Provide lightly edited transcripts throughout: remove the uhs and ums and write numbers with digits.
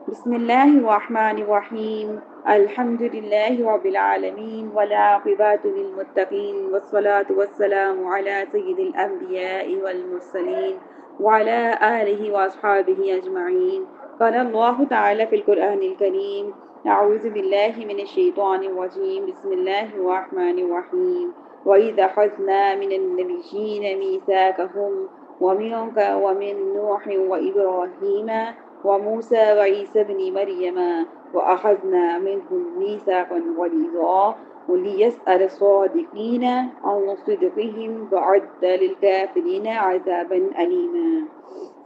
بسم الله الرحمن الرحيم. الحمد لله رب العالمين والعاقبة للمتقين والصلاة والسلام على سيد الأنبياء والمرسلين وعلى آله وأصحابه أجمعين. قال الله تعالى في القرآن الكريم: أعوذ بالله من الشيطان الرجيم. بسم الله الرحمن الرحيم. وإذا أخذنا من النبيين ميثاقهم ومنك ومن نوح وإبراهيم وموسى وعيسى بن مريم وأخذنا منهم ميثاقا غليظا وليسأل الصادقين عن صدقهم وأعد للكافرين عذابا أليما.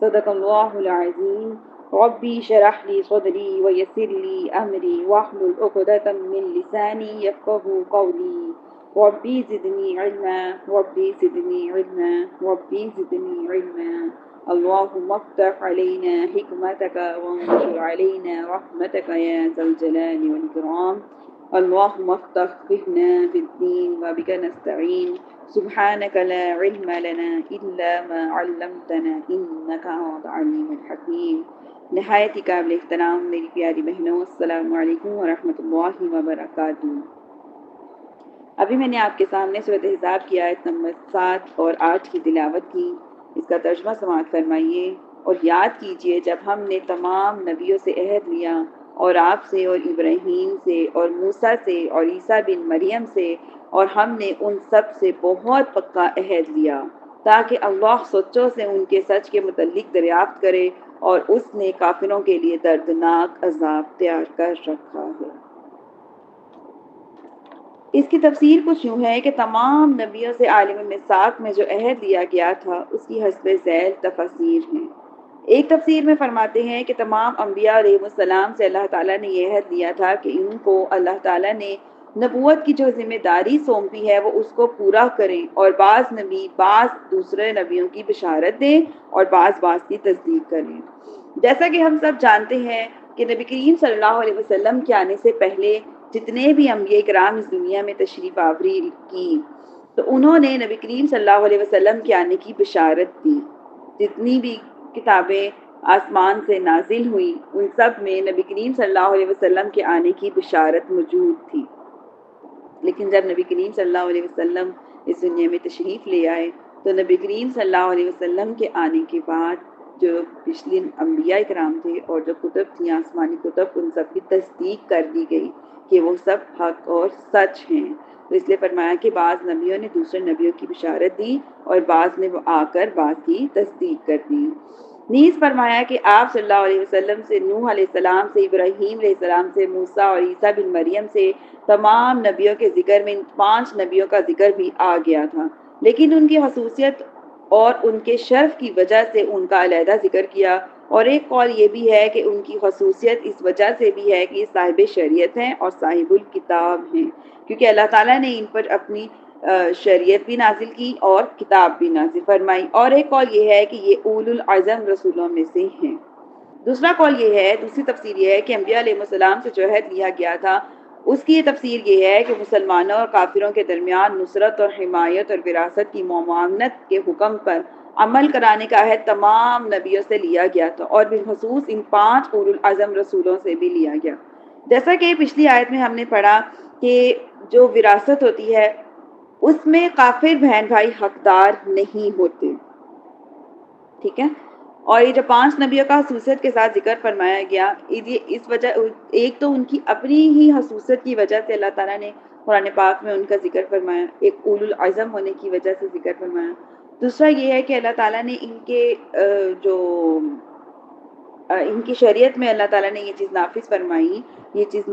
صدق الله العظيم. ربي شرح لي صدري ويسر لي أمري واحلل عقدة من لساني يفقه قولي. ربي زدني علما ربي زدني علما ربي زدني علما. اللهم افتح علينا حكمتك وانشر علينا رحمتك يا ذا الجلال والإكرام. اللهم افتح فهنا في الدين وبك نستعين. سبحانك لا علم لنا إلا ما علمتنا إنك أنت العليم الحكيم. نہایت ہی قابل احترام میری پیاری بہنوں، السلام علیکم ورحمۃ اللہ وبرکاتہ۔ ابھی میں نے آپ کے سامنے سورۃ احزاب کی آیت نمبر 7 اور 8 کی تلاوت کی۔ اس کا ترجمہ سماعت فرمائیے اور یاد کیجئے جب ہم نے تمام نبیوں سے عہد لیا اور آپ سے اور ابراہیم سے اور موسیٰ سے اور عیسیٰ بن مریم سے، اور ہم نے ان سب سے بہت پکا عہد لیا تاکہ اللہ سچوں سے ان کے سچ کے متعلق دریافت کرے، اور اس نے کافروں کے لیے دردناک عذاب تیار کر رکھا ہے۔ اس کی تفسیر کچھ یوں ہے کہ تمام نبیوں سے عالم میثاق میں جو عہد لیا گیا تھا اس کی حسب ذیل تفاسیر ہیں۔ ایک تفسیر میں فرماتے ہیں کہ تمام انبیاء علیہ السلام سے اللہ تعالیٰ نے یہ عہد لیا تھا کہ ان کو اللہ تعالیٰ نے نبوت کی جو ذمہ داری سونپی ہے وہ اس کو پورا کریں، اور بعض نبی بعض دوسرے نبیوں کی بشارت دیں اور بعض کی تصدیق کریں۔ جیسا کہ ہم سب جانتے ہیں کہ نبی کریم صلی اللہ علیہ وسلم کے آنے سے پہلے جتنے بھی انبیاء کرام اس دنیا میں تشریف آوری کی تو انہوں نے نبی کریم صلی اللہ علیہ وسلم کے آنے کی بشارت دی۔ جتنی بھی کتابیں آسمان سے نازل ہوئی ان سب میں نبی کریم صلی اللہ علیہ وسلم کے آنے کی بشارت موجود تھی، لیکن جب نبی کریم صلی اللہ علیہ وسلم اس دنیا میں تشریف لے آئے تو نبی کریم صلی اللہ علیہ وسلم کے آنے کے بعد جو پچھلی انبیاء کرام تھے اور جو کتب تھیں آسمانی کتب، ان سب کی تصدیق کر دی گئی کہ وہ سب حق اور سچ ہیں۔ تو اس لیے فرمایا کہ بعض نبیوں نے دوسرے نبیوں کی بشارت دی اور بعض نے وہ آ کر بعض کی تصدیق کر دی۔ نیز فرمایا کہ آپ صلی اللہ علیہ وسلم سے نوح علیہ السلام سے ابراہیم علیہ السلام سے موسیٰ اور عیسیٰ بن مریم سے تمام نبیوں کے ذکر میں ان 5 نبیوں کا ذکر بھی آ گیا تھا، لیکن ان کی خصوصیت اور ان کے شرف کی وجہ سے ان کا علیحدہ ذکر کیا، اور ایک قول یہ بھی ہے کہ ان کی خصوصیت اس وجہ سے بھی ہے کہ یہ صاحب شریعت ہیں اور صاحب الکتاب ہیں، کیونکہ اللہ تعالیٰ نے ان پر اپنی شریعت بھی نازل کی اور کتاب بھی نازل فرمائی، اور ایک قول یہ ہے کہ یہ اول العزم رسولوں میں سے ہیں۔ دوسری تفسیر یہ ہے کہ انبیاء علیہ السلام سے جو عہد لیا گیا تھا اس کی یہ تفسیر یہ ہے کہ مسلمانوں اور کافروں کے درمیان نصرت اور حمایت اور وراثت کی معاونت کے حکم پر عمل کرانے کا عہد تمام نبیوں سے لیا گیا تھا، اور بالخصوص ان 5 اولو العزم رسولوں سے بھی لیا گیا۔ جیسا کہ پچھلی آیت میں ہم نے پڑھا کہ جو وراثت ہوتی ہے اس میں کافر بہن بھائی حقدار نہیں ہوتے، ٹھیک ہے، اور یہ جو 5 نبیوں کا خصوصیت کے ساتھ ذکر فرمایا گیا، اس وجہ ایک تو ان کی اپنی ہی خصوصیت کی وجہ سے اللہ تعالیٰ نے قرآن پاک میں ان کا ذکر فرمایا، ایک اولو العزم ہونے کی وجہ سے ذکر فرمایا۔ دوسرا یہ ہے کہ اللہ تعالیٰ نے ان کی شریعت میں اللہ تعالیٰ نے یہ چیز نافذ فرمائی، یہ چیز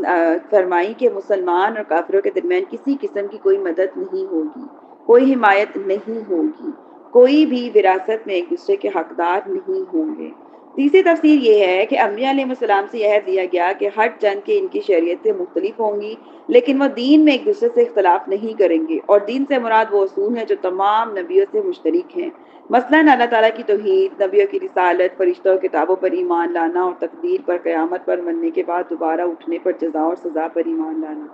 فرمائی کہ مسلمان اور کافروں کے درمیان کسی قسم کی کوئی مدد نہیں ہوگی، کوئی حمایت نہیں ہوگی، کوئی بھی وراثت میں ایک دوسرے کے حقدار نہیں ہوں گے۔ تیسری تفسیر یہ ہے کہ انبیاء علیہ السلام سے یہ دیا گیا کہ ہر جن کے ان کی شریعت سے مختلف ہوں گی، لیکن وہ دین میں ایک دوسرے سے اختلاف نہیں کریں گے، اور دین سے مراد وہ اصول ہیں جو تمام نبیوں سے مشترک ہیں، مثلاً اللہ تعالیٰ کی توحید، نبیوں کی رسالت، فرشتوں اور کتابوں پر ایمان لانا، اور تقدیر پر، قیامت پر، مرنے کے بعد دوبارہ اٹھنے پر، جزا اور سزا پر ایمان لانا،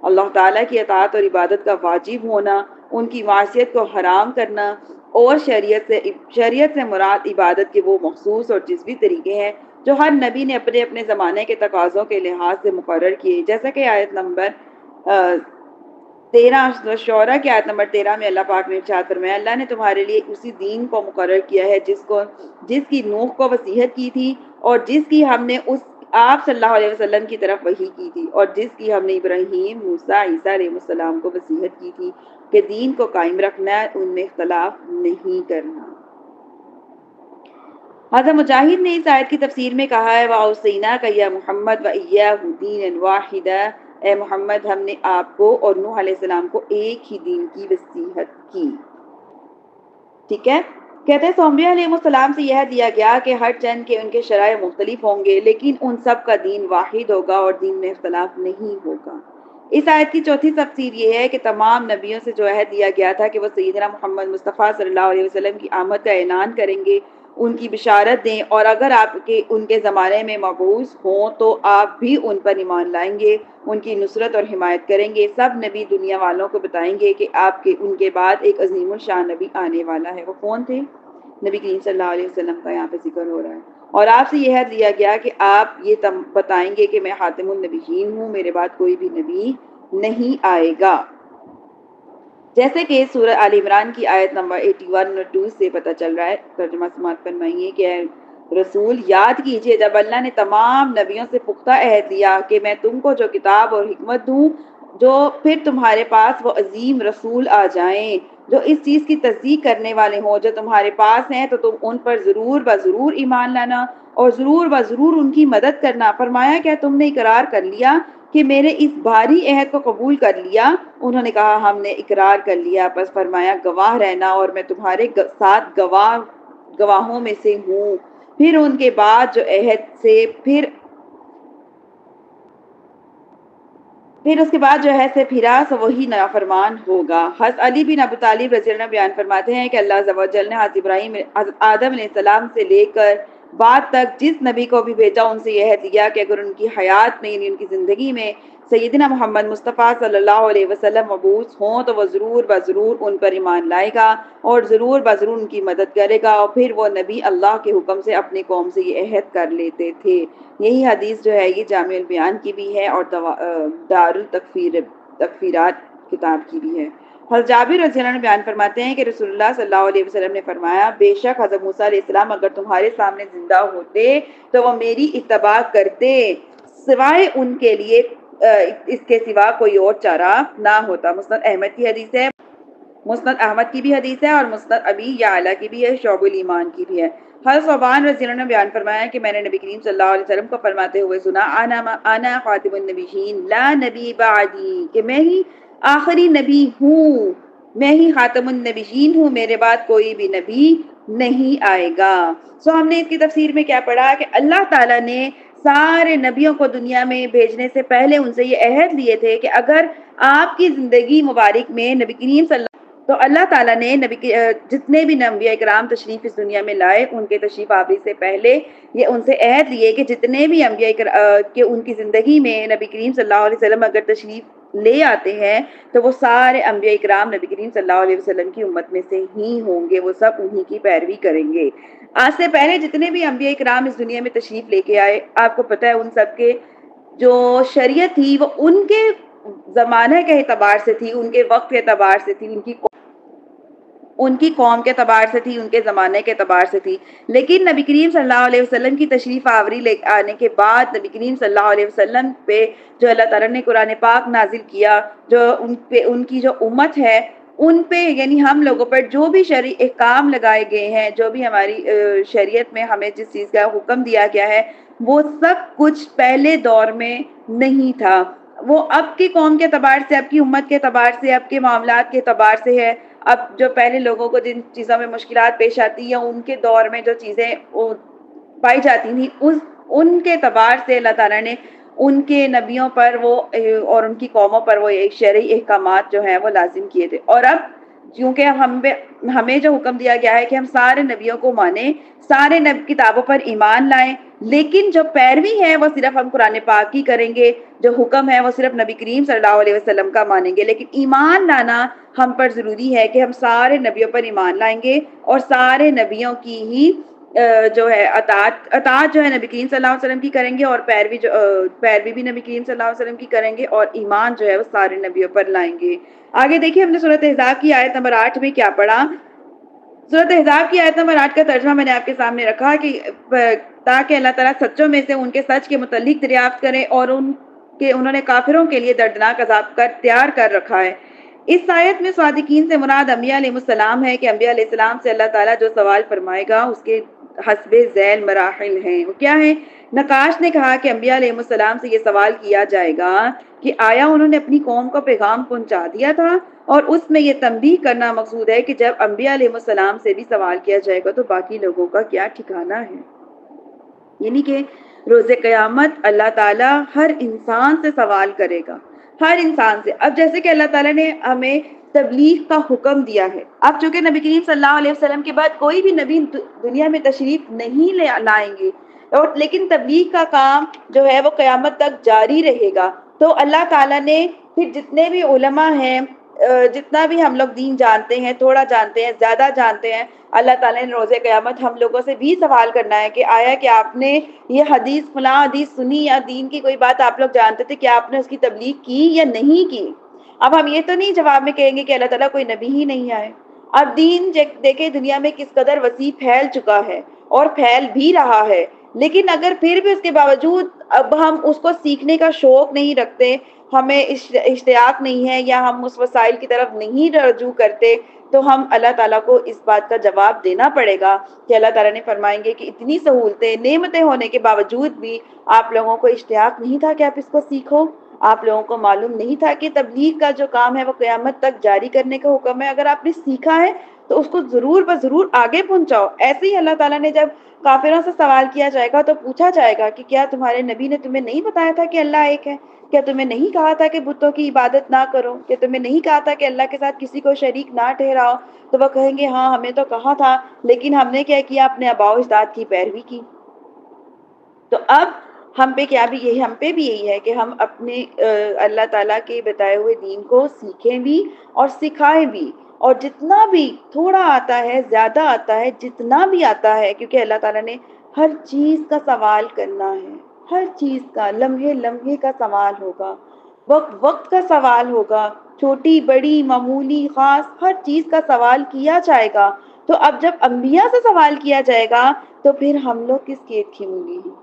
اللہ تعالیٰ کی اطاعت اور عبادت کا واجب ہونا، ان کی معصیت کو حرام کرنا، اور شریعت سے مراد عبادت کے وہ مخصوص اور جزوی طریقے ہیں جو ہر نبی نے اپنے اپنے زمانے کے تقاضوں کے لحاظ سے مقرر کیے، جیسا کہ آیت نمبر 13 شعراء کی آیت نمبر 13 میں اللہ پاک نے ارشاد فرمایا، اللہ نے تمہارے لیے اسی دین کو مقرر کیا ہے جس کی نوح کو وصیت کی تھی، اور جس کی ہم نے آپ صلی اللہ علیہ وسلم کی طرف وحی کی تھی، اور جس کی ہم نے ابراہیم، موسیٰ، عیسیٰ علیہ السلام کو وصیت کی تھی کہ دین کو قائم رکھنا ہے، ان میں اختلاف نہیں کرنا۔ حضرت مجاہد نے اس آیت کی تفسیر میں کہا ہے وَأَوْصَيْنَاكَ يَا مُحَمَّدْ وَإِيَّاهُ دِينًا وَاحِدًا، اے محمد ہم نے آپ کو اور نوح علیہ السلام کو ایک ہی دین کی وصیت کی۔ ٹھیک ہے، کہتے ہیں تو انبیاء علیہ السلام سے یہ دیا گیا کہ ہر چند کے ان کے شرائع مختلف ہوں گے، لیکن ان سب کا دین واحد ہوگا اور دین میں اختلاف نہیں ہوگا۔ اس آیت کی چوتھی تفسیر یہ ہے کہ تمام نبیوں سے جو عہد دیا گیا تھا کہ وہ سیدنا محمد مصطفیٰ صلی اللہ علیہ وسلم کی آمد کا اعلان کریں گے، ان کی بشارت دیں، اور اگر آپ کے ان کے زمانے میں مبعوث ہوں تو آپ بھی ان پر ایمان لائیں گے، ان کی نصرت اور حمایت کریں گے۔ سب نبی دنیا والوں کو بتائیں گے کہ آپ کے ان کے بعد ایک عظیم الشان نبی آنے والا ہے۔ وہ کون تھے؟ نبی کریم صلی اللہ علیہ وسلم کا یہاں پہ ذکر ہو رہا ہے۔ اور آپ سے یہ عہد لیا گیا کہ آپ یہ بتائیں گے کہ میں خاتم النبیین ہوں، میرے بعد کوئی بھی نبی نہیں آئے گا، جیسے کہ سورہ آل عمران کی آیت نمبر 81 اور 2 سے پتہ چل رہا ہے۔ ترجمہ سماعت فرمائیے کہ اے رسول یاد کیجئے جب اللہ نے تمام نبیوں سے پختہ عہد لیا کہ میں تم کو جو کتاب اور حکمت دوں، جو پھر تمہارے پاس وہ عظیم رسول آ جائیں جو اس چیز کی تصدیق کرنے والے ہوں جو تمہارے پاس ہیں، تو تم ان پر ضرور بضرور ایمان لانا اور ضرور بضرور ان کی مدد کرنا۔ فرمایا کیا تم نے اقرار کر لیا کہ میرے اس بھاری عہد کو قبول کر لیا؟ انہوں نے کہا ہم نے اقرار کر لیا۔ پس فرمایا گواہ رہنا اور میں تمہارے ساتھ گواہوں میں سے ہوں۔ پھر ان کے بعد جو عہد سے پھر اس کے بعد جو ہے سے پھرا سو وہی نافرمان ہوگا۔ حضرت علی بن ابی طالب رضی اللہ عنہ بیان فرماتے ہیں کہ اللہ عز و جل نے حضرت آدم علیہ السلام سے لے کر بعد تک جس نبی کو بھی بھیجا ان سے یہ دیا کہ اگر ان کی حیات میں یعنی ان کی زندگی میں سیدنا محمد مصطفیٰ صلی اللہ علیہ وسلم مبعوث ہوں تو وہ ضرور بضرور ان پر ایمان لائے گا اور ضرور بضرور ان کی مدد کرے گا، اور پھر وہ نبی اللہ کے حکم سے اپنی قوم سے یہ عہد کر لیتے تھے۔ یہی حدیث جو ہے یہ جامع البیان کی بھی ہے اور دار التکفیرات کتاب کی بھی ہے۔ حضرت جابر رضی اللہ عنہ بیان فرماتے ہیں کہ رسول اللہ صلی اللہ علیہ وسلم نے فرمایا بے شک حضرت موسیٰ علیہ السلام اگر تمہارے سامنے زندہ ہوتے تو وہ میری اتباع کرتے، سوائے ان کے لیے اس کے سوا کوئی اور چارہ نہ ہوتا۔ مسند احمد کی حدیث ہے، مسند احمد کی بھی حدیث ہے اور مسند ابی یعلا کی بھی ہے، شعب الایمان کی بھی ہے۔ حضرت ثوبان رضی اللہ عنہ نے بیان فرمایا کہ میں نے نبی کریم صلی اللہ علیہ وسلم کو فرماتے ہوئے سنا انا خاتم النبیین لا نبی بعدی، کہ میں ہی آخری نبی ہوں، میں ہی خاتم النبیین ہوں، میرے بعد کوئی بھی نبی نہیں آئے گا۔ ہم نے اس کی تفسیر میں کیا پڑھا کہ اللہ تعالیٰ نے سارے نبیوں کو دنیا میں بھیجنے سے پہلے ان سے یہ عہد لیے تھے کہ اگر آپ کی زندگی مبارک میں نبی کریم صلی اللہ تو اللہ تعالیٰ نے جتنے بھی انبیاء کرام تشریف اس دنیا میں لائے ان کے تشریف آوری سے پہلے یہ ان سے عہد لیے کہ جتنے بھی انبیاء کہ ان کی زندگی میں نبی کریم صلی اللہ علیہ وسلم اگر تشریف لے آتے ہیں تو وہ سارے انبیاء کرام نبی کریم صلی اللہ علیہ وسلم کی امت میں سے ہی ہوں گے، وہ سب انہی کی پیروی کریں گے۔ آج سے پہلے جتنے بھی انبیاء کرام اس دنیا میں تشریف لے کے آئے، آپ کو پتہ ہے ان سب کے جو شریعت تھی وہ ان کے زمانہ کے اعتبار سے تھی، ان کے وقت کے اعتبار سے تھی، ان کی قوم کے اعتبار سے تھی، ان کے زمانے کے اعتبار سے تھی۔ لیکن نبی کریم صلی اللہ علیہ وسلم کی تشریف آوری لے آنے کے بعد نبی کریم صلی اللہ علیہ وسلم پہ جو اللہ تعالیٰ نے قرآن پاک نازل کیا، جو ان کی جو امت ہے ان پہ یعنی ہم لوگوں پر جو بھی شرعی احکام لگائے گئے ہیں، جو بھی ہماری شریعت میں ہمیں جس چیز کا حکم دیا گیا ہے، وہ سب کچھ پہلے دور میں نہیں تھا۔ وہ اب کی قوم کے اعتبار سے، اب کی امت کے اعتبار سے، اب کے معاملات کے اعتبار سے ہے۔ اب جو پہلے لوگوں کو جن چیزوں میں مشکلات پیش آتی ہیں ان کے دور میں جو چیزیں پائی جاتی تھیں ان کے اعتبار سے اللہ تعالیٰ نے ان کے نبیوں پر وہ اور ان کی قوموں پر وہ ایک شرعی احکامات جو ہیں وہ لازم کیے تھے۔ اور اب کیونکہ ہمیں جو حکم دیا گیا ہے کہ ہم سارے نبیوں کو مانیں، سارے کتابوں پر ایمان لائیں، لیکن جو پیروی ہے وہ صرف ہم قرآن پاک کی کریں گے، جو حکم ہے وہ صرف نبی کریم صلی اللہ علیہ وسلم کا مانیں گے، لیکن ایمان لانا ہم پر ضروری ہے کہ ہم سارے نبیوں پر ایمان لائیں گے اور سارے نبیوں کی ہی جو ہے اطاعت جو ہے نبی کریم صلی اللہ علیہ وسلم کی کریں گے، اور پیروی بھی نبی کریم صلی اللہ علیہ وسلم کی کریں گے، اور ایمان جو ہے وہ سارے نبیوں پر لائیں گے۔ آگے دیکھیے ہم نے سورۃ احزاب کی آیت نمبر 8 میں کیا پڑھا۔ سورۃ احزاب کی آیت نمبر 8 کا ترجمہ میں نے آپ کے سامنے رکھا کہ تاکہ اللہ تعالیٰ سچوں میں سے ان کے سچ کے متعلق دریافت کرے، اور انہوں نے کافروں کے لیے دردناک عذاب تیار کر رکھا ہے۔ اس آیت میں صادقین سے مراد انبیاء علیہ السلام ہے کہ انبیاء علیہ السلام سے اللہ تعالیٰ جو سوال فرمائے گا اس کے حسب ذیل مراحل ہیں۔ وہ کیا ہے؟ نقاش نے کہا کہ انبیاء علیہ السلام سے یہ سوال کیا جائے گا کہ آیا انہوں نے اپنی قوم کو پیغام پہنچا دیا تھا، اور اس میں یہ تنبیہ کرنا مقصود ہے کہ جب انبیاء علیہ السلام سے بھی سوال کیا جائے گا تو باقی لوگوں کا کیا ٹھکانہ ہے۔ یعنی کہ روز قیامت اللہ تعالیٰ ہر انسان سے سوال کرے گا، ہر انسان سے۔ اب جیسے کہ اللہ تعالیٰ نے ہمیں تبلیغ کا حکم دیا ہے، اب چونکہ نبی کریم صلی اللہ علیہ وسلم کے بعد کوئی بھی نبی دنیا میں تشریف نہیں لائیں گے، اور لیکن تبلیغ کا کام جو ہے وہ قیامت تک جاری رہے گا۔ تو اللہ تعالیٰ نے پھر جتنے بھی علماء ہیں، جتنا بھی ہم لوگ دین جانتے ہیں، تھوڑا جانتے ہیں زیادہ جانتے ہیں، اللہ تعالیٰ نے روز قیامت ہم لوگوں سے بھی سوال کرنا ہے کہ آیا کہ آپ نے یہ حدیث فلاں حدیث سنی، یا دین کی کوئی بات آپ لوگ جانتے تھے، کیا آپ نے اس کی تبلیغ کی یا نہیں کی؟ اب ہم یہ تو نہیں جواب میں کہیں گے کہ اللہ تعالیٰ کوئی نبی ہی نہیں آئے۔ اب دین دیکھیں دنیا میں کس قدر وسیع پھیل چکا ہے اور پھیل بھی رہا ہے، لیکن اگر پھر بھی اس کے باوجود اب ہم اس کو سیکھنے کا شوق نہیں رکھتے، ہمیں اشتیاق نہیں ہے، یا ہم اس وسائل کی طرف نہیں رجوع کرتے، تو ہم اللہ تعالیٰ کو اس بات کا جواب دینا پڑے گا کہ اللہ تعالیٰ نے فرمائیں گے کہ اتنی سہولتیں نعمتیں ہونے کے باوجود بھی آپ لوگوں کو اشتیاق نہیں تھا کہ آپ اس کو سیکھو، آپ لوگوں کو معلوم نہیں تھا کہ تبلیغ کا جو کام ہے وہ قیامت تک جاری کرنے کا حکم ہے، اگر آپ نے سیکھا ہے تو اس کو ضرور بضرور آگے پہنچاؤ۔ ایسے ہی اللہ تعالیٰ نے جب کافروں سے سوال کیا جائے گا تو پوچھا جائے گا کہ کیا تمہارے نبی نے تمہیں نہیں بتایا تھا کہ اللہ ایک ہے؟ کیا تمہیں نہیں کہا تھا کہ بتوں کی عبادت نہ کرو؟ کیا تمہیں نہیں کہا تھا کہ اللہ کے ساتھ کسی کو شریک نہ ٹھہراؤ؟ تو وہ کہیں گے ہاں ہمیں تو کہا تھا، لیکن ہم نے کیا کیا؟ اپنے آباء و اجداد کی پیروی کی۔ تو اب ہم پہ بھی یہی ہے کہ ہم اپنے اللہ تعالیٰ کے بتائے ہوئے دین کو سیکھیں بھی اور سکھائیں بھی، اور جتنا بھی تھوڑا آتا ہے، زیادہ آتا ہے، جتنا بھی آتا ہے، کیونکہ اللہ تعالیٰ نے ہر چیز کا سوال کرنا ہے، ہر چیز کا، لمحے لمحے کا سوال ہوگا، وقت وقت کا سوال ہوگا، چھوٹی بڑی معمولی خاص ہر چیز کا سوال کیا جائے گا۔ تو اب جب انبیاء سے سوال کیا جائے گا تو پھر ہم لوگ کس کیٹ کی انگلی ہیں؟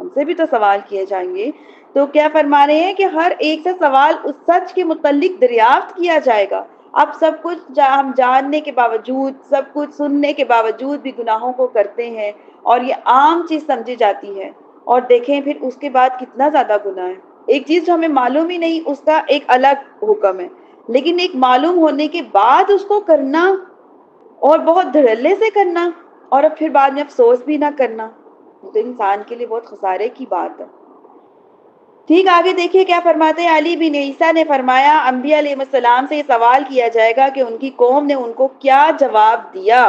ہم سے بھی تو سوال کیے جائیں گے۔ تو کیا فرما رہے ہیں کہ ہر ایک سے سوال اس سچ کے متعلق دریافت کیا جائے گا۔ اب سب کچھ ہم جاننے کے باوجود، سب کچھ سننے کے باوجود بھی گناہوں کو کرتے ہیں، اور یہ عام چیز سمجھی جاتی ہے، اور دیکھیں پھر اس کے بعد کتنا زیادہ گناہ ہے۔ ایک چیز جو ہمیں معلوم ہی نہیں اس کا ایک الگ حکم ہے، لیکن ایک معلوم ہونے کے بعد اس کو کرنا، اور بہت دھڑلے سے کرنا، اور اب پھر بعد میں افسوس بھی نہ کرنا، تو انسان کے لیے بہت خسارے کی بات ہے۔ ٹھیک آگے دیکھیے کیا فرماتے ہیں۔ علی بن عیسیٰ نے فرمایا انبیاء علیہ السلام سے یہ سوال کیا جائے گا کہ ان کی قوم نے ان کو کیا جواب دیا۔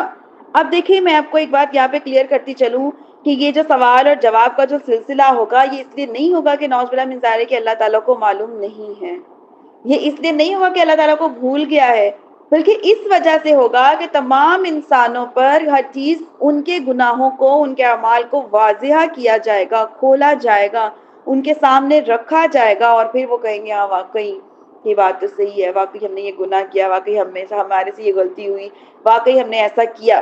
اب دیکھیے میں آپ کو ایک بات یہاں پہ کلیئر کرتی چلوں کہ یہ جو سوال اور جواب کا جو سلسلہ ہوگا یہ اس لیے نہیں ہوگا کہ نعوذ باللہ من ذالک کہ اللہ تعالیٰ کو معلوم نہیں ہے، یہ اس لیے نہیں ہوگا کہ اللہ تعالیٰ کو بھول گیا ہے، بلکہ اس وجہ سے ہوگا کہ تمام انسانوں پر ہر چیز ان کے گناہوں کو، ان کے اعمال کو واضح کیا جائے گا، کھولا جائے گا، ان کے سامنے رکھا جائے گا، اور پھر وہ کہیں گے ہاں واقعی یہ بات تو صحیح ہے، واقعی ہم نے یہ گناہ کیا، واقعی ہمارے سے یہ غلطی ہوئی، واقعی ہم نے ایسا کیا۔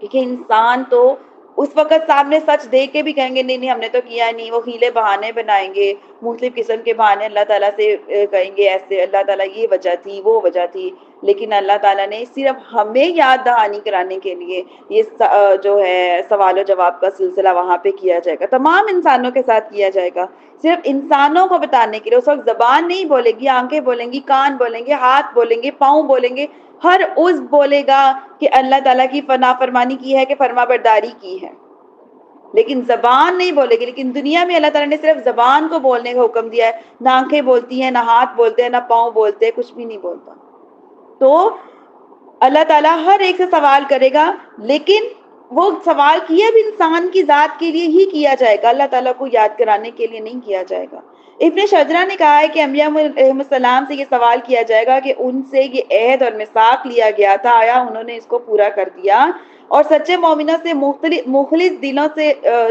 کیونکہ انسان تو اس وقت سامنے سچ دے کے بھی کہیں گے نہیں نہیں ہم نے تو کیا نہیں، وہ ہیلے بہانے بنائیں گے، مختلف قسم کے بہانے اللہ تعالیٰ سے کہیں گے ایسے اللہ تعالیٰ یہ وجہ تھی وہ وجہ تھی، لیکن اللہ تعالیٰ نے صرف ہمیں یاد دہانی کرانے کے لیے یہ جو ہے سوال و جواب کا سلسلہ وہاں پہ کیا جائے گا، تمام انسانوں کے ساتھ کیا جائے گا، صرف انسانوں کو بتانے کے لیے۔ اس وقت زبان نہیں بولے گی، آنکھیں بولیں گی، کان بولیں گے، ہاتھ بولیں گے، پاؤں بولیں گے، ہر عضو بولے گا کہ اللہ تعالیٰ کی نافرمانی کی ہے، کہ فرما برداری کی ہے، لیکن زبان نہیں بولے گی۔ لیکن دنیا میں اللہ تعالیٰ نے صرف زبان کو بولنے کا حکم دیا ہے، نہ آنکھیں بولتی ہیں، نہ ہاتھ بولتے ہیں، نہ پاؤں بولتے ہیں، کچھ بھی نہیں بولتا۔ تو اللہ تعالیٰ ہر ایک سے سوال کرے گا، لیکن وہ سوال کیا بھی انسان کی ذات کے لیے ہی کیا جائے گا، اللہ تعالیٰ کو یاد کرانے کے لیے نہیں کیا جائے گا۔ ابن شجرہ نے کہا ہے کہ انبیاء علیہ السلام سے یہ سوال کیا جائے گا کہ ان سے یہ عہد اور میثاق لیا گیا تھا، آیا انہوں نے اس کو پورا کر دیا؟ اور سچے مومنوں سے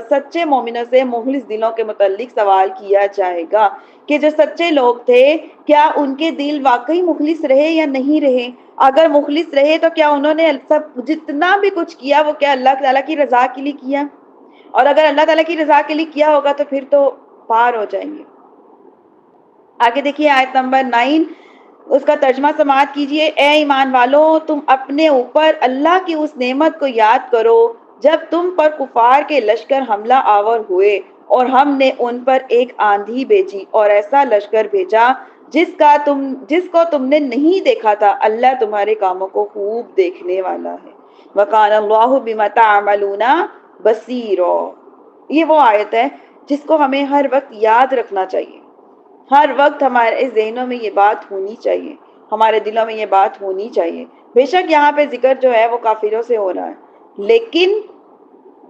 سچے مومنوں سے مخلص دلوں کے متعلق سوال کیا جائے گا کہ جو سچے لوگ تھے کیا ان کے دل واقعی مخلص رہے یا نہیں رہے. اگر مخلص رہے تو کیا انہوں نے سب جتنا بھی کچھ کیا وہ کیا اللہ تعالیٰ کی رضا کے لیے کیا؟ اور اگر اللہ تعالیٰ کی رضا کے لیے کیا ہوگا تو پھر تو پار ہو جائیں گے. آگے دیکھیے آیت نمبر 9، اس کا ترجمہ سماعت کیجئے. اے ایمان والو، تم اپنے اوپر اللہ کی اس نعمت کو یاد کرو جب تم پر کفار کے لشکر حملہ آور ہوئے اور ہم نے ان پر ایک آندھی بھیجی اور ایسا لشکر بھیجا جس کو تم نے نہیں دیکھا تھا. اللہ تمہارے کاموں کو خوب دیکھنے والا ہے. وَقَانَ اللَّهُ بِمَا تَعْمَلُونَ بَصِيرٌ. یہ وہ آیت ہے جس کو ہمیں ہر وقت یاد رکھنا چاہیے. ہر وقت ہمارے ذہنوں میں یہ بات ہونی چاہیے، ہمارے دلوں میں یہ بات ہونی چاہیے. بے شک یہاں پہ ذکر جو ہے وہ کافروں سے ہو رہا ہے، لیکن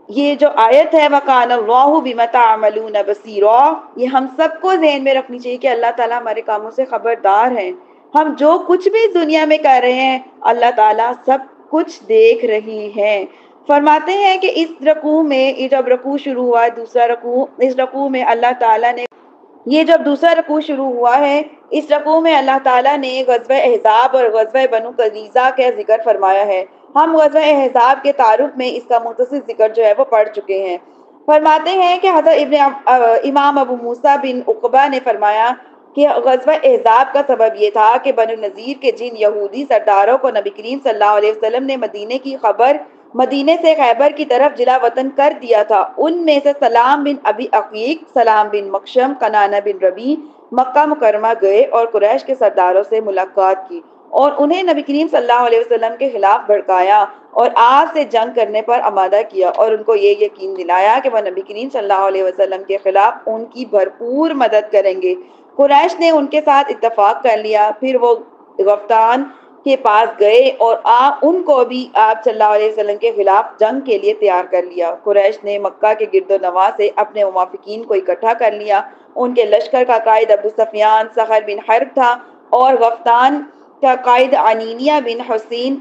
یہ جو آیت ہے وَقَانَ اللَّهُ بِمَا تَعْمَلُونَ بَصِيرٌ، یہ ہم سب کو ذہن میں رکھنی چاہیے کہ اللہ تعالیٰ ہمارے کاموں سے خبردار ہیں. ہم جو کچھ بھی دنیا میں کر رہے ہیں اللہ تعالیٰ سب کچھ دیکھ رہی ہیں. فرماتے ہیں کہ اس رکوع میں جب رکوع شروع ہوا، دوسرا رکوع، اس رکوع میں اللہ تعالیٰ نے جب دوسرا رکوع شروع ہوا ہے، اس رکوع میں اللہ تعالیٰ نے غزوہ احزاب اور غزوہ بنو قریظہ کا ذکر فرمایا ہے. ہم غزوہ احزاب کے تعارف میں اس کا مختصر ذکر جو ہے وہ پڑھ چکے ہیں. فرماتے ہیں کہ حضرت امام ابو موسیٰ بن عقبہ نے فرمایا کہ غزوہ احزاب کا سبب یہ تھا کہ بنو نذیر کے جن یہودی سرداروں کو نبی کریم صلی اللہ علیہ وسلم نے مدینے سے خیبر کی طرف جلا وطن کر دیا تھا، ان میں سے سلام بن ابی عقیق، سلام بن مکشم، کنانہ بن ربی مکہ مکرمہ گئے اور قریش کے سرداروں سے ملاقات کی اور انہیں نبی کریم صلی اللہ علیہ وسلم کے خلاف بھڑکایا اور آپ سے جنگ کرنے پر آمادہ کیا اور ان کو یہ یقین دلایا کہ وہ نبی کریم صلی اللہ علیہ وسلم کے خلاف ان کی بھرپور مدد کریں گے. قریش نے ان کے ساتھ اتفاق کر لیا. پھر وہ غفتان کے پاس گئے اور ان کو بھی آپ صلی اللہ علیہ وسلم کے خلاف جنگ کے لیے تیار کر لیا. قریش نے مکہ کے گرد و نواح سے اپنے موافقین کو اکٹھا کر لیا. ان کے لشکر کا قائد ابو سفیان سخر بن حرب تھا اور غفتان کا قائد عنینیہ بن حسین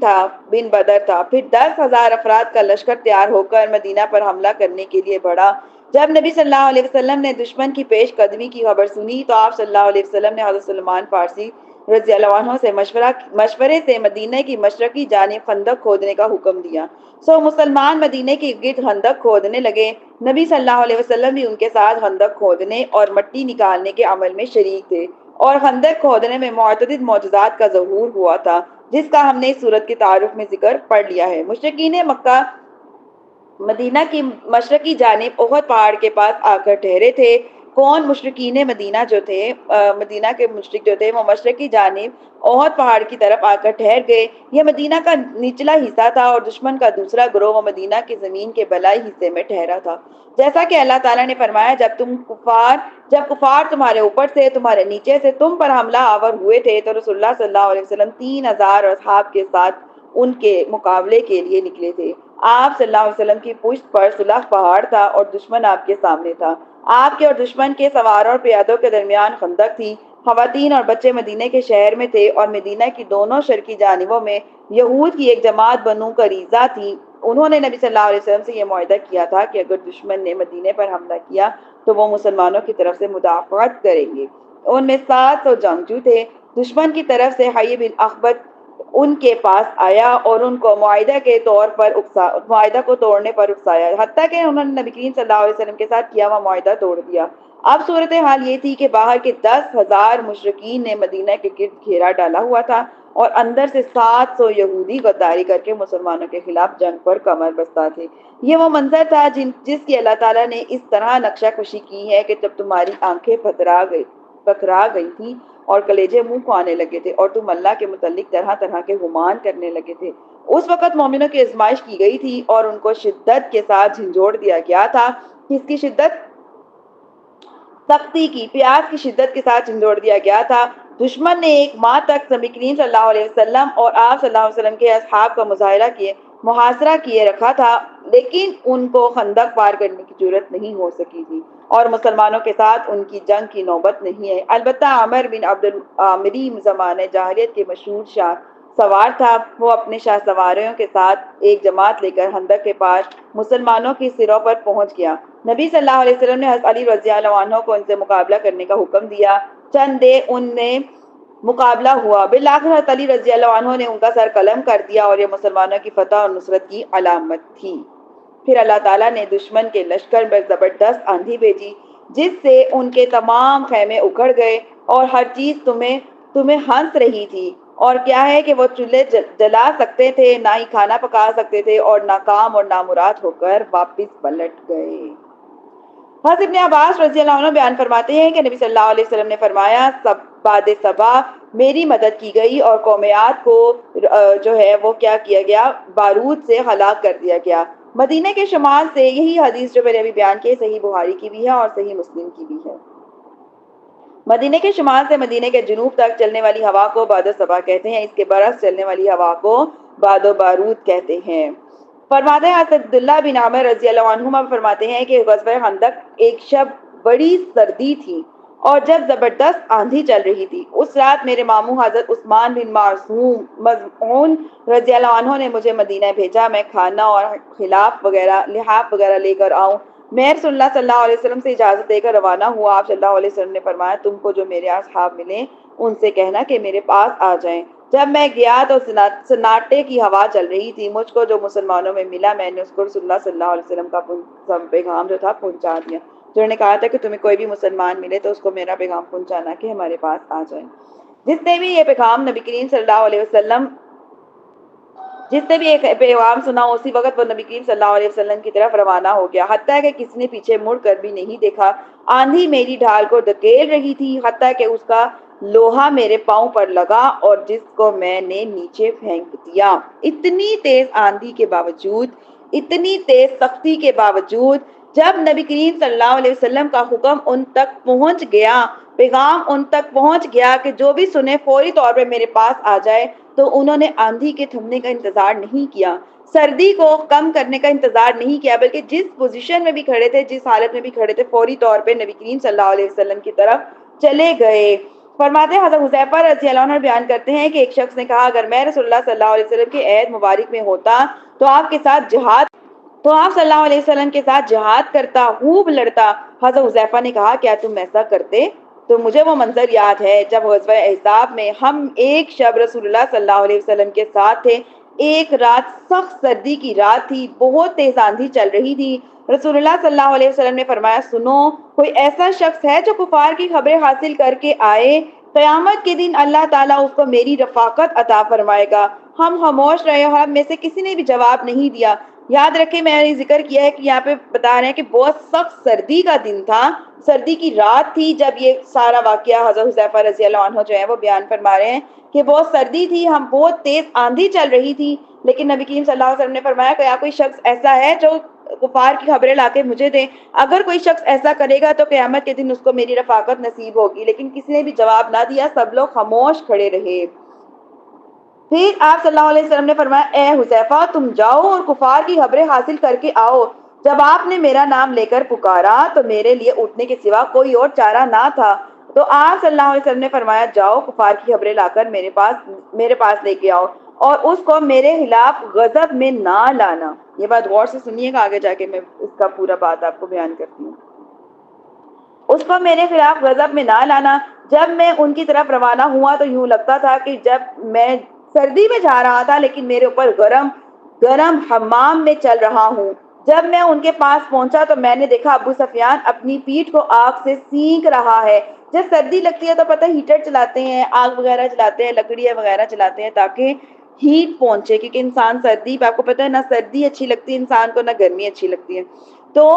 بن بدر تھا. پھر 10,000 افراد کا لشکر تیار ہو کر مدینہ پر حملہ کرنے کے لیے بڑھا. جب نبی صلی اللہ علیہ وسلم نے دشمن کی پیش قدمی کی خبر سنی تو آپ صلی اللہ علیہ وسلم نے حضرت سلمان فارسی رضی اللہ عنہ سے مشورے سے مدینہ کی مشرقی جانب خندق کھودنے کا حکم دیا. سو مسلمان مدینہ کے گرد خندق کھودنے لگے. نبی صلی اللہ علیہ وسلم بھی ان کے ساتھ خندق کھودنے اور مٹی نکالنے کے عمل میں شریک تھے اور خندق کھودنے میں متعدد معجزات کا ظہور ہوا تھا جس کا ہم نے اس سورت کے تعارف میں ذکر پڑھ لیا ہے. مشرکین مکہ مدینہ کی مشرقی جانب احد پہاڑ کے پاس آ کر ٹھہرے تھے. کون؟ مشرکین مدینہ جو تھے، مدینہ کے مشرک جو تھے وہ مشرقی جانب احد پہاڑ کی طرف آ کر ٹھہر گئے. یہ مدینہ کا نچلا حصہ تھا اور دشمن کا دوسرا گروہ وہ مدینہ کی زمین کے بلائی حصے میں ٹھہرا تھا. جیسا کہ اللہ تعالیٰ نے فرمایا جب کفار تمہارے اوپر سے، تمہارے نیچے سے تم پر حملہ آور ہوئے تھے تو رسول اللہ صلی اللہ علیہ وسلم 3,000 اصحاب کے ساتھ ان کے مقابلے کے لیے نکلے تھے. آپ صلی اللہ علیہ وسلم کی پشت پر سلح پہاڑ تھا اور دشمن آپ کے سامنے تھا. آپ کے اور دشمن کے سواروں اور پیادوں کے درمیان خندق تھی. خواتین اور بچے مدینہ کے شہر میں تھے اور مدینہ کی دونوں شرقی جانبوں میں یہود کی ایک جماعت بنو قریظہ تھی. انہوں نے نبی صلی اللہ علیہ وسلم سے یہ معاہدہ کیا تھا کہ اگر دشمن نے مدینے پر حملہ کیا تو وہ مسلمانوں کی طرف سے مدافعت کریں گے. ان میں 700 جنگجو تھے. دشمن کی طرف سے حی بن اخبت ان کے پاس آیا اور ان کو معاہدہ کو توڑنے پر اکسایا، حتیٰ کہ انہوں نے نبی کریم صلی اللہ علیہ وسلم کے ساتھ کیا ہوا معاہدہ توڑ دیا. اب صورتحال یہ تھی کہ باہر کے 10,000 مشرکین نے مدینہ کے گرد گھیرا ڈالا ہوا تھا اور اندر سے 700 یہودی غداری کر کے مسلمانوں کے خلاف جنگ پر کمر بستہ تھے. یہ وہ منظر تھا جس کی اللہ تعالیٰ نے اس طرح نقشہ کشی کی ہے کہ جب تمہاری آنکھیں پتھرا گئی تھی اور کلیجے منہ کو آنے لگے تھے اور تم اللہ کے متعلق طرح طرح کے گمان کرنے لگے تھے. اس وقت مومنوں کی آزمائش کی گئی تھی اور ان کو شدت کے ساتھ جھنجھوڑ دیا گیا تھا. کس کی شدت؟ سختی کی، پیاس کی شدت کے ساتھ جھنجھوڑ دیا گیا تھا. دشمن نے 1 ماہ تک نبی کریم صلی اللہ علیہ وسلم اور آپ صلی اللہ علیہ وسلم کے اصحاب کا محاصرہ کیے رکھا تھا، لیکن ان کو خندق پار کرنے کی جرات نہیں ہو سکی تھی اور مسلمانوں کے ساتھ ان کی جنگ کی نوبت نہیں ہے. البتہ عامر بن عبد العامری زمانہ جاہلیت کے مشہور سوار تھا، وہ اپنے شاہ سواریوں کے ساتھ ایک جماعت لے کر خندق کے پاس مسلمانوں کی سروں پر پہنچ گیا۔ نبی صلی اللہ علیہ وسلم نے حضرت علی رضی اللہ عنہ کو ان سے مقابلہ کرنے کا حکم دیا۔ چند دیر ان نے مقابلہ ہوا، بالآخر حضرت علی رضی اللہ عنہ نے ان کا سر قلم کر دیا، اور یہ مسلمانوں کی فتح اور نصرت کی علامت تھی۔ پھر اللہ تعالیٰ نے دشمن کے لشکر پر زبردست آندھی بھیجی، جس سے ان کے تمام خیمے اکھڑ گئے اور ہر چیز تمہیں ہنس رہی تھی۔ اور کیا ہے کہ وہ چولہے جلا سکتے تھے، نہ ہی کھانا پکا سکتے تھے، اور ناکام اور نامراد ہو کر واپس پلٹ گئے۔ حضرت ابن عباس رضی اللہ عنہ بیان فرماتے ہیں کہ نبی صلی اللہ علیہ وسلم نے فرمایا، بعد صبا میری مدد کی گئی اور قومیات کو جو ہے وہ کیا کیا گیا، بارود سے ہلاک کر دیا گیا۔ مدینہ کے شمال سے، یہی حدیث جو میں نے ابھی بیان کی صحیح بخاری کی بھی ہے اور صحیح مسلم کی بھی ہے، مدینہ کے شمال سے مدینہ کے جنوب تک چلنے والی ہوا کو باد و صبا کہتے ہیں، اس کے برعکس چلنے والی ہوا کو باد و بارود کہتے ہیں۔ فرماتے ہیں حضرت عبداللہ بن عامر رضی اللہ عنہما فرماتے ہیں کہ غزوہ خندق ایک شب بڑی سردی تھی اور جب زبردست آندھی چل رہی تھی، اس رات میرے ماموں حضرت عثمان بن مظعون رضی اللہ عنہ نے مجھے مدینہ بھیجا، میں کھانا اور لحاف وغیرہ لے کر آؤں۔ میں رسول اللہ صلی اللہ علیہ وسلم سے اجازت دے کر روانہ ہوا۔ آپ صلی اللہ علیہ وسلم نے فرمایا، تم کو جو میرے اصحاب ملیں ان سے کہنا کہ میرے پاس آ جائیں۔ جب میں گیا تو سناٹے کی ہوا چل رہی تھی، مجھ کو جو مسلمانوں میں ملا میں نے اس کو رسول اللہ صلی اللہ علیہ وسلم کا پیغام جو تھا پہنچا دیا۔ جنہوں نے کہا تھا کہ تمہیں کوئی بھی مسلمان ملے تو اس کو میرا پیغام پہنچانا کہ ہمارے پاس آ جائیں۔ جس نے بھی یہ پیغام نبی کریم صلی اللہ علیہ وسلم جس نے بھی ایک پیغام سنا، اسی وقت وہ نبی کریم صلی اللہ علیہ وسلم کی طرف روانہ ہو گیا، حتیٰ کہ کسی نے پیچھے مڑ کر بھی نہیں دیکھا۔ آندھی میری ڈھال کو دھکیل رہی تھی، حتیٰ کہ اس کا لوہا میرے پاؤں پر لگا اور جس کو میں نے نیچے پھینک دیا۔ اتنی تیز آندھی کے باوجود، اتنی تیز سختی کے باوجود، جب نبی کریم صلی اللہ علیہ وسلم کا حکم ان تک پہنچ گیا، پیغام ان تک پہنچ گیا کہ جو بھی سنے فوری طور پہ میرے پاس آ جائے، تو انہوں نے آندھی کے تھمنے کا انتظار نہیں کیا، سردی کو کم کرنے کا انتظار نہیں کیا، بلکہ جس پوزیشن میں بھی کھڑے تھے، جس حالت میں بھی کھڑے تھے، فوری طور پہ نبی کریم صلی اللہ علیہ وسلم کی طرف چلے گئے۔ فرماتے ہیں حضرت حذیفہ رضی اللہ عنہ بیان کرتے ہیں کہ ایک شخص نے کہا، اگر میں رسول اللہ صلی اللہ علیہ وسلم کے عہد مبارک میں ہوتا تو آپ صلی اللہ علیہ وسلم کے ساتھ جہاد کرتا، خوب لڑتا۔ حضرت حذیفہ نے کہا، کیا تم ایسا کرتے؟ تو مجھے وہ منظر یاد ہے جب غزوہ احزاب میں ہم ایک شب رسول اللہ صلی اللہ علیہ وسلم کے ساتھ تھے، ایک رات سخت سردی کی رات تھی، بہت تیز آندھی چل رہی تھی۔ رسول اللہ صلی اللہ علیہ وسلم نے فرمایا، سنو، کوئی ایسا شخص ہے جو کفار کی خبریں حاصل کر کے آئے، قیامت کے دن اللہ تعالیٰ اس کو میری رفاقت عطا فرمائے گا۔ ہم خاموش رہے اور ہم میں سے کسی نے بھی جواب نہیں دیا۔ یاد رکھیں، میں نے ذکر کیا ہے کہ یہاں پہ بتا رہے ہیں کہ بہت سخت سردی کا دن تھا، سردی کی رات تھی جب یہ سارا واقعہ حضرت حذیفہ رضی اللہ عنہ جو ہے وہ بیان فرما رہے ہیں کہ بہت سردی تھی، ہم بہت تیز آندھی چل رہی تھی، لیکن نبی کریم صلی اللہ علیہ وسلم نے فرمایا کہ کوئی شخص ایسا ہے جو کفار کی خبریں لا کے مجھے دے، اگر کوئی شخص ایسا کرے گا تو قیامت کے دن اس کو میری رفاقت نصیب ہوگی۔ لیکن کسی نے بھی جواب نہ دیا، سب لوگ خاموش کھڑے رہے۔ پھر آپ صلی اللہ علیہ وسلم نے فرمایا، اے حذیفہ، تم جاؤ اور کفار کی خبریں حاصل کر کے آؤ۔ جب آپ نے میرا نام لے کر پکارا تو میرے لیے اٹھنے کے سوا کوئی اور چارہ نہ تھا، تو آپ صلی اللہ علیہ وسلم نے فرمایا، جاؤ کفار کی خبریں لا کر میرے پاس لے کے آؤ اور اس کو میرے خلاف غضب میں نہ لانا۔ یہ بات غور سے سنیے گا، آگے جا کے میں اس کا پورا بات آپ کو بیان کرتی ہوں۔ اس کو میرے خلاف غضب میں نہ لانا۔ جب میں ان کی طرف روانہ ہوا تو یوں لگتا تھا کہ جب میں سردی میں جا رہا تھا لیکن میرے اوپر گرم حمام میں چل رہا ہوں۔ جب میں ان کے پاس پہنچا تو میں نے دیکھا ابو سفیان اپنی پیٹھ کو آگ سے سینک رہا ہے۔ جب سردی لگتی ہے تو پتہ ہیٹر چلاتے ہیں، آگ وغیرہ چلاتے ہیں، لکڑیاں وغیرہ چلاتے ہیں تاکہ ہیٹ پہنچے، کیونکہ انسان سردی آپ کو پتہ ہے نہ سردی اچھی لگتی ہے انسان کو، نہ گرمی اچھی لگتی ہے۔ تو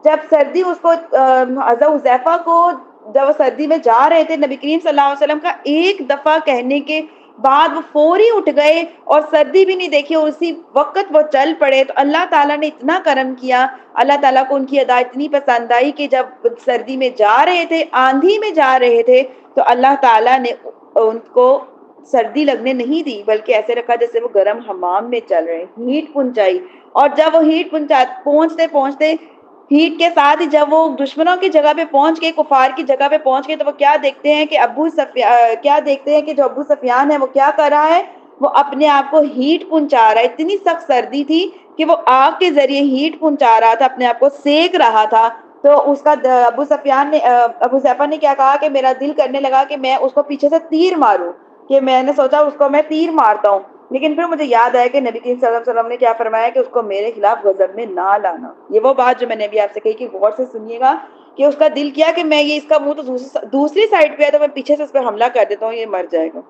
جب سردی اس کو حضرت حذیفہ کو جب وہ سردی میں جا رہے تھے، نبی کریم صلی اللہ علیہ وسلم کا ایک دفعہ کہنے کے بعد وہ فوری اٹھ گئے اور سردی بھی نہیں دیکھی اور اسی وقت وہ چل پڑے۔ تو اللہ تعالیٰ نے اتنا کرم کیا، اللہ تعالیٰ کو ان کی ادا اتنی پسند آئی کہ جب سردی میں جا رہے تھے، آندھی میں جا رہے تھے، تو اللہ تعالیٰ نے ان کو سردی لگنے نہیں دی، بلکہ ایسے رکھا جیسے وہ گرم حمام میں چل رہے ہیں، ہیٹ پہنچائی۔ اور جب وہ ہیٹ پہنچتے ہیٹ کے ساتھ ہی جب وہ دشمنوں کی جگہ پہ پہنچ گئے، کفار کی جگہ پہ پہنچ گئے، تو وہ کیا دیکھتے ہیں کہ جو ابو سفیان ہے وہ کیا کر رہا ہے، وہ اپنے آپ کو ہیٹ پہنچا رہا ہے، اتنی سخت سردی تھی کہ وہ آگ کے ذریعے ہیٹ پہنچا رہا تھا، اپنے آپ کو سیک رہا تھا۔ تو اس کا ابو سفیان نے ابو حذیفہ نے کیا کہا کہ میرا دل کرنے لگا کہ میں اس کو پیچھے سے تیر ماروں، کہ میں نے سوچا اس کو میں تیر مارتا ہوں، لیکن پھر مجھے یاد آیا کہ نبی کریم صلی اللہ علیہ وسلم نے کیا فرمایا کہ اس کو میرے خلاف غضب میں نہ لانا۔ یہ وہ بات جو میں نے ابھی آپ سے کہی کہ غور سے سنیے گا، کہ اس کا دل کیا کہ میں یہ اس کا منہ تو دوسری سائڈ پہ ہے تو میں پیچھے سے اس پہ حملہ کر دیتا ہوں، یہ مر جائے گا۔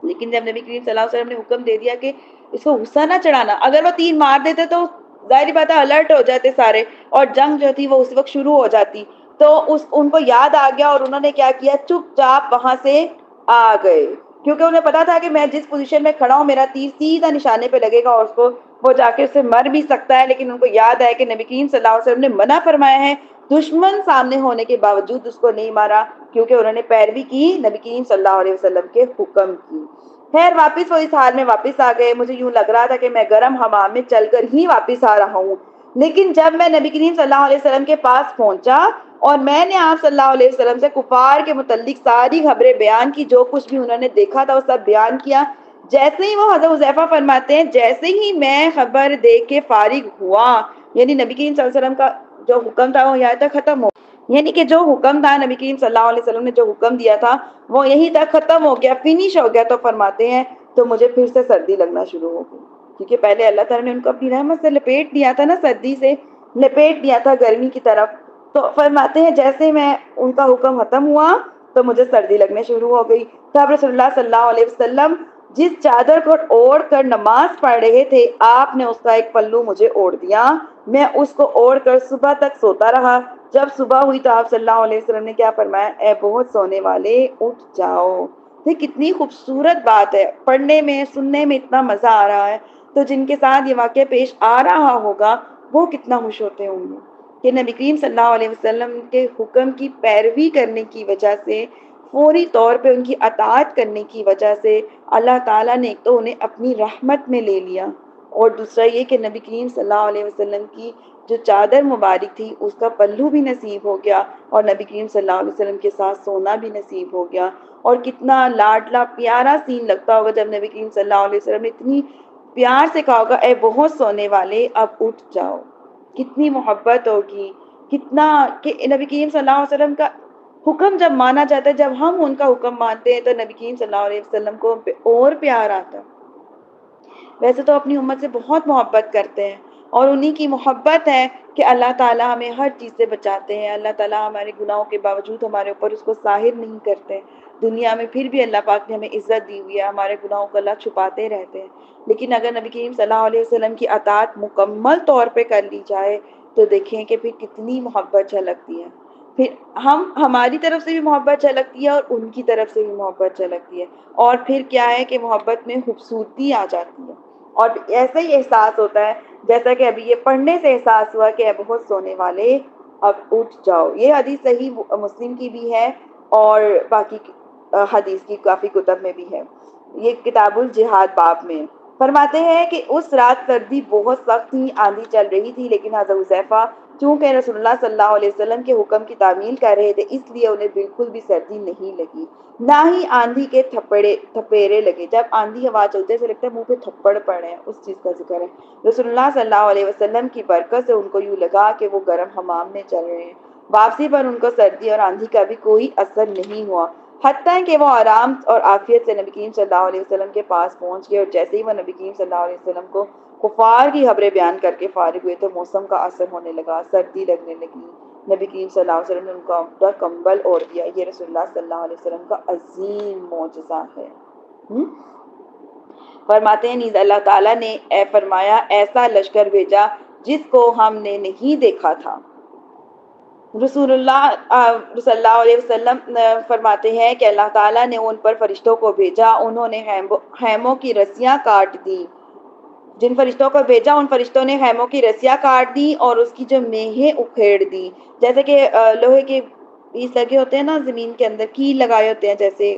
لیکن جب نبی کریم صلی اللہ علیہ وسلم نے حکم دے دیا کہ اس کو غصہ نہ چڑھانا، اگر وہ تیر مار دیتے تو ظاہری بات ہے الرٹ ہو جاتے سارے، اور جنگ جو تھی وہ اس وقت شروع ہو جاتی۔ تو ان کو یاد آ گیا اور انہوں نے کیا کیا، چپ چاپ وہاں سے آ گئے، کیونکہ انہیں پتا تھا کہ میں جس پوزیشن میں کھڑا ہوں میرا تیر سیدھا نشانے پہ لگے گا اور اس کو وہ جا کے اس سے مر بھی سکتا ہے۔ لیکن ان کو یاد ہے کہ نبی کریم صلی اللہ علیہ وسلم نے منع فرمایا ہے، دشمن سامنے ہونے کے باوجود اس کو نہیں مارا، کیونکہ انہوں نے پیروی کی نبی کریم صلی اللہ علیہ وسلم کے حکم کی۔ خیر واپس وہ اس حال میں واپس آ گئے، مجھے یوں لگ رہا تھا کہ میں گرم حمام میں چل کر ہی واپس آ رہا ہوں، لیکن جب میں نبی کریم صلی اللہ علیہ وسلم کے پاس پہنچا اور میں نے آپ صلی اللہ علیہ وسلم سے کفار کے متعلق ساری خبریں بیان کی، جو کچھ بھی انہوں نے دیکھا تھا وہ سب بیان کیا، جیسے ہی وہ حضرت حذیفہ فرماتے ہیں جیسے ہی میں خبر دے کے فارغ ہوا، یعنی نبی کریم صلی اللہ علیہ وسلم کا جو حکم تھا وہ یہاں تک ختم ہو، یعنی کہ جو حکم تھا نبی کریم صلی اللہ علیہ وسلم نے جو حکم دیا تھا وہ یہیں تک ختم ہو گیا، فنش ہو گیا، تو فرماتے ہیں تو مجھے پھر سے سردی لگنا شروع ہو گئی، کیونکہ پہلے اللہ تعالیٰ نے ان کو اپنی رحمت سے لپیٹ دیا تھا نا، سردی سے لپیٹ دیا تھا گرمی کی طرف۔ تو فرماتے ہیں جیسے میں ان کا حکم ختم ہوا تو مجھے سردی لگنے شروع ہو گئی۔ تب رسول اللہ صلی اللہ علیہ وسلم جس چادر کو اوڑھ کر نماز پڑھ رہے تھے آپ نے اس کا ایک پلو مجھے اوڑھ دیا، میں اس کو اوڑھ کر صبح تک سوتا رہا۔ جب صبح ہوئی تو آپ صلی اللہ علیہ وسلم نے کیا فرمایا، اے بہت سونے والے اٹھ جاؤ۔ یہ کتنی خوبصورت بات ہے، پڑھنے میں سننے میں اتنا مزہ آ رہا ہے، تو جن کے ساتھ یہ واقعہ پیش آ رہا ہوگا وہ کتنا خوش ہوتے ہوں گے کہ نبی کریم صلی اللہ علیہ وسلم کے حکم کی پیروی کرنے کی وجہ سے، فوری طور پہ ان کی اطاعت کرنے کی وجہ سے اللہ تعالیٰ نے ایک تو انہیں اپنی رحمت میں لے لیا، اور دوسرا یہ کہ نبی کریم صلی اللہ علیہ وسلم کی جو چادر مبارک تھی اس کا پلو بھی نصیب ہو گیا، اور نبی کریم صلی اللہ علیہ وسلم کے ساتھ سونا بھی نصیب ہو گیا۔ اور کتنا لاڈلا پیارا سین لگتا ہوگا جب نبی کریم صلی اللہ علیہ وسلم نے اتنی پیار سے کہا ہوگا، اے بہت سونے والے اب اٹھ جاؤ، کتنی محبت ہوگی، کتنا کہ نبی کریم صلی اللہ علیہ وسلم کا حکم جب مانا جاتا ہے، جب ہم ان کا حکم مانتے ہیں تو نبی کریم صلی اللہ علیہ وسلم کو اور پیار آتا ہے۔ ویسے تو اپنی امت سے بہت محبت کرتے ہیں، اور انہی کی محبت ہے کہ اللہ تعالیٰ ہمیں ہر چیز سے بچاتے ہیں، اللہ تعالیٰ ہمارے گناہوں کے باوجود ہمارے اوپر اس کو ظاہر نہیں کرتے، دنیا میں پھر بھی اللہ پاک نے ہمیں عزت دی ہوئی ہے، ہمارے گناہوں کو اللہ چھپاتے رہتے ہیں، لیکن اگر نبی کریم صلی اللہ علیہ وسلم کی اطاعت مکمل طور پہ کر لی جائے تو دیکھیں کہ پھر کتنی محبت جھلکتی ہے، پھر ہماری طرف سے بھی محبت جھلکتی ہے اور ان کی طرف سے بھی محبت جھلکتی ہے، اور پھر کیا ہے کہ محبت میں خوبصورتی آ جاتی ہے، اور ایسا ہی احساس ہوتا ہے جیسا کہ ابھی یہ پڑھنے سے احساس ہوا کہ اے بہت سونے والے اب اٹھ جاؤ۔ یہ حدیث صحیح مسلم کی بھی ہے اور باقی حدیث کی کافی کتب میں بھی ہے، یہ کتاب الجہاد باب میں فرماتے ہیں کہ اس رات سردی بہت سخت تھی، آندھی چل رہی تھی، لیکن حضرت حذیفہ چونکہ رسول اللہ صلی اللہ علیہ وسلم کے حکم کی تعمیل کر رہے تھے اس لیے انہیں بالکل بھی سردی نہیں لگی، نہ ہی آندھی کے تھپیڑے لگے، جب آندھی ہوا چلتے سے لگتا ہے منہ پہ تھپڑ پڑ رہے ہیں، اس چیز کا ذکر ہے۔ رسول اللہ صلی اللہ علیہ وسلم کی برکت سے ان کو یوں لگا کہ وہ گرم حمام میں چل رہے ہیں، واپسی پر ان کو سردی اور آندھی کا بھی کوئی اثر نہیں ہوا، حتیٰ کہ وہ آرام اور عافیت سے نبی کریم صلی اللہ علیہ وسلم کے پاس پہنچ گئے، اور جیسے ہی وہ نبی کریم صلی اللہ علیہ وسلم کو کفار کی خبریں بیان کر کے فارغ ہوئے تو موسم کا اثر ہونے لگا، سردی لگنے لگی، نبی کریم صلی اللہ علیہ وسلم نے ان کو اپنا کمبل اوڑھ دیا۔ یہ رسول اللہ صلی اللہ علیہ وسلم کا عظیم معجزہ ہے۔ فرماتے ہیں نیز اللہ تعالیٰ نے فرمایا ایسا لشکر بھیجا جس کو ہم نے نہیں دیکھا تھا۔ رسول اللہ صلی اللہ علیہ وسلم فرماتے ہیں کہ اللہ تعالیٰ نے ان پر فرشتوں کو بھیجا، انہوں نے خیموں کی رسیاں کاٹ دی، جن فرشتوں کو بھیجا ان فرشتوں نے خیموں کی رسیاں کاٹ دی اور اس کی جو میہیں اکھیڑ دی، جیسے کہ لوہے کے پیس لگے ہوتے ہیں نا زمین کے اندر، کیل لگائے ہوتے ہیں جیسے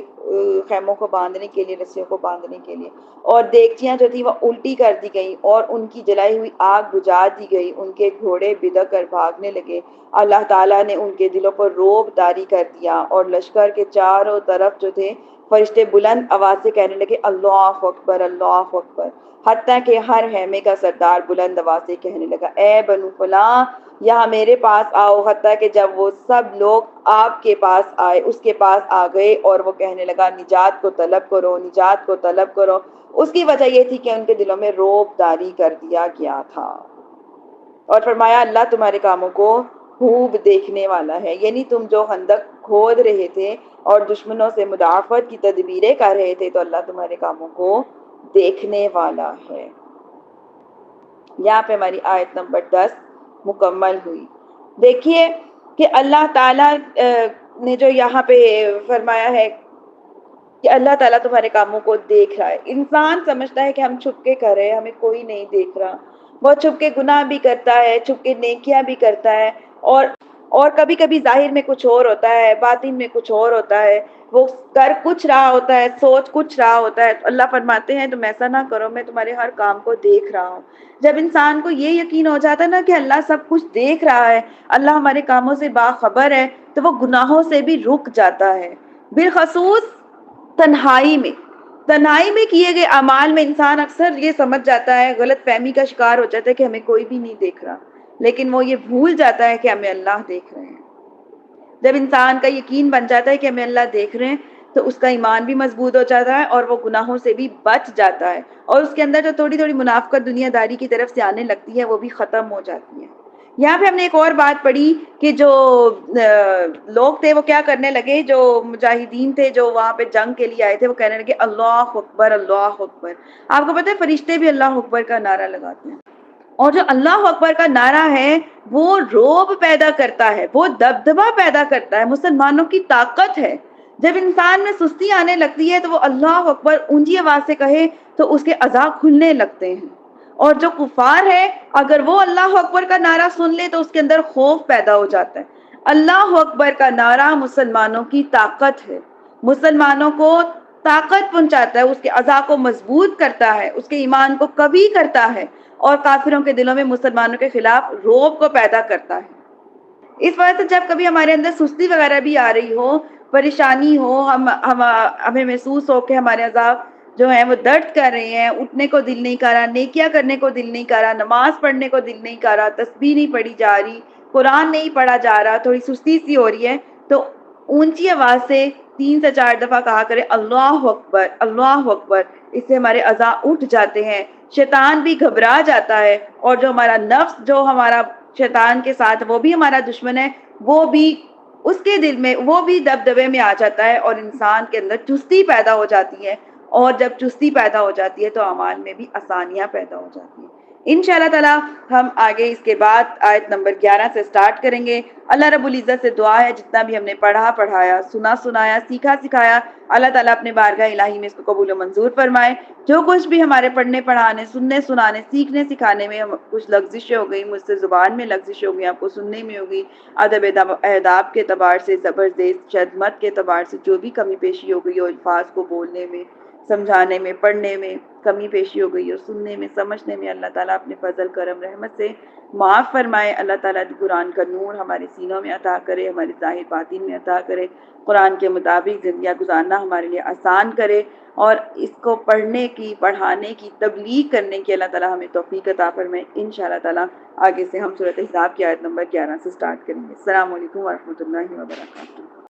خیموں کو باندھنے کے لیے، رسیوں کو باندھنے کے لیے، اور دیگچیاں جو تھی وہ الٹی کر دی گئی اور ان کی جلائی ہوئی آگ بجھا دی گئی، ان کے گھوڑے بدک کر بھاگنے لگے، اللہ تعالیٰ نے ان کے دلوں پر رعب طاری کر دیا اور لشکر کے چاروں طرف جو تھے فرشتے بلند آواز سے کہنے لگے اللہ اکبر اللہ اکبر، حتیٰ کہ ہر خیمے کا سردار بلند آواز سے کہنے لگا اے بنو فلاں یہاں میرے پاس آؤ، حتیٰ کہ جب وہ سب لوگ آپ کے پاس آئے، اس کے پاس آ گئے اور وہ کہنے لگا نجات کو طلب کرو، نجات کو طلب کرو۔ اس کی وجہ یہ تھی کہ ان کے دلوں میں رعب طاری کر دیا گیا تھا، اور فرمایا اللہ تمہارے کاموں کو خوب دیکھنے والا ہے، یعنی تم جو خندق کھود رہے تھے اور دشمنوں سے مدافعت کی تدبیریں کر رہے تھے تو اللہ تمہارے کاموں کو دیکھنے والا ہے۔ یہاں پہ ہماری آیت نمبر 10 مکمل ہوئی۔ دیکھیے کہ اللہ تعالیٰ نے جو یہاں پہ فرمایا ہے کہ اللہ تعالیٰ تمہارے کاموں کو دیکھ رہا ہے۔ انسان سمجھتا ہے کہ ہم چھپ کے کر رہے ہیں، ہمیں کوئی نہیں دیکھ رہا، وہ چھپ کے گناہ بھی کرتا ہے، چھپ کے نیکیاں بھی کرتا ہے، اور کبھی کبھی ظاہر میں کچھ اور ہوتا ہے، باطن میں کچھ اور ہوتا ہے، وہ کر کچھ رہا ہوتا ہے، سوچ کچھ رہا ہوتا ہے۔ اللہ فرماتے ہیں تم ایسا نہ کرو، میں تمہارے ہر کام کو دیکھ رہا ہوں۔ جب انسان کو یہ یقین ہو جاتا ہے نا کہ اللہ سب کچھ دیکھ رہا ہے، اللہ ہمارے کاموں سے باخبر ہے، تو وہ گناہوں سے بھی رک جاتا ہے۔ بالخصوص تنہائی میں کیے گئے اعمال میں انسان اکثر یہ سمجھ جاتا ہے، غلط فہمی کا شکار ہو جاتا ہے کہ ہمیں کوئی بھی نہیں دیکھ رہا، لیکن وہ یہ بھول جاتا ہے کہ ہمیں اللہ دیکھ رہے ہیں۔ جب انسان کا یقین بن جاتا ہے کہ ہمیں اللہ دیکھ رہے ہیں تو اس کا ایمان بھی مضبوط ہو جاتا ہے اور وہ گناہوں سے بھی بچ جاتا ہے، اور اس کے اندر جو تھوڑی تھوڑی منافقت دنیا داری کی طرف سے آنے لگتی ہے وہ بھی ختم ہو جاتی ہے۔ یہاں پہ ہم نے ایک اور بات پڑھی کہ جو لوگ تھے وہ کیا کرنے لگے، جو مجاہدین تھے جو وہاں پہ جنگ کے لیے آئے تھے وہ کہنے لگے اللہ اکبر اللہ اکبر۔ آپ کو پتہ ہے فرشتے بھی اللہ اکبر کا نعرہ لگاتے ہیں، اور جو اللہ اکبر کا نعرہ ہے وہ رعب پیدا کرتا ہے، وہ دبدبا پیدا کرتا ہے، مسلمانوں کی طاقت ہے۔ جب انسان میں سستی آنے لگتی ہے تو وہ اللہ اکبر اونچی آواز سے کہے تو اس کے اعضاء کھلنے لگتے ہیں، اور جو کفار ہے اگر وہ اللہ اکبر کا نعرہ سن لے تو اس کے اندر خوف پیدا ہو جاتا ہے۔ اللہ اکبر کا نعرہ مسلمانوں کی طاقت ہے، مسلمانوں کو طاقت پہنچاتا ہے، اس کے اعضاء کو مضبوط کرتا ہے، اس کے ایمان کو قوی کرتا ہے، اور کافروں کے دلوں میں مسلمانوں کے خلاف رعب کو پیدا کرتا ہے۔ اس وجہ سے جب کبھی ہمارے اندر سستی وغیرہ بھی آ رہی ہو، پریشانی ہو، ہمیں محسوس ہو کہ ہمارے اعضاء جو ہیں وہ درد کر رہے ہیں، اٹھنے کو دل نہیں کر رہا، نیکیاں کرنے کو دل نہیں کر رہا، نماز پڑھنے کو دل نہیں کر رہا، تسبیح نہیں پڑھی جا رہی، قرآن نہیں پڑھا جا رہا، تھوڑی سستی سی ہو رہی ہے، تو اونچی آواز سے 3 سے 4 دفعہ کہا کرے اللہ اکبر اللہ اکبر۔ اس سے ہمارے اعضاء اٹھ جاتے ہیں، شیطان بھی گھبرا جاتا ہے، اور جو ہمارا نفس جو ہمارا شیطان کے ساتھ وہ بھی ہمارا دشمن ہے، وہ بھی اس کے دل میں وہ بھی دبدبے میں آ جاتا ہے، اور انسان کے اندر چستی پیدا ہو جاتی ہے، اور جب چستی پیدا ہو جاتی ہے تو اعمال میں بھی آسانیاں پیدا ہو جاتی ہیں۔ انشاءاللہ تعالی ہم آگے اس کے بعد آیت نمبر 11 سے سٹارٹ کریں گے۔ اللہ رب العزت سے دعا ہے جتنا بھی ہم نے پڑھا پڑھایا، سنا سنایا، سیکھا سکھایا، اللہ تعالیٰ اپنے بارگاہ الہی میں اس کو قبول و منظور فرمائے۔ جو کچھ بھی ہمارے پڑھنے پڑھانے، سننے سنانے، سیکھنے سکھانے میں کچھ لغزشیں ہو گئی، مجھ سے زبان میں لغزشیں ہو گئی، آپ کو سننے میں ہوگی، ادب اہداب کے اعتبار سے، زبردست شدمت کے اعتبار سے جو بھی کمی پیشی ہو گئی ہو، الفاظ کو بولنے میں، سمجھانے میں، پڑھنے میں کمی پیشی ہو گئی ہو، سننے میں، سمجھنے میں، اللہ تعالیٰ اپنے فضل کرم رحمت سے معاف فرمائے۔ اللہ تعالیٰ قرآن کا نور ہمارے سینوں میں عطا کرے، ہمارے ظاہر باطن میں عطا کرے، قرآن کے مطابق زندگیاں گزارنا ہمارے لیے آسان کرے، اور اس کو پڑھنے کی، پڑھانے کی، تبلیغ کرنے کی اللہ تعالیٰ ہمیں توفیق عطا فرمائے۔ انشاءاللہ تعالیٰ آگے سے ہم سورۃ احزاب کی آیت نمبر 11 سے سٹارٹ کریں گے۔ السلام علیکم ورحمۃ اللہ وبرکاتہ۔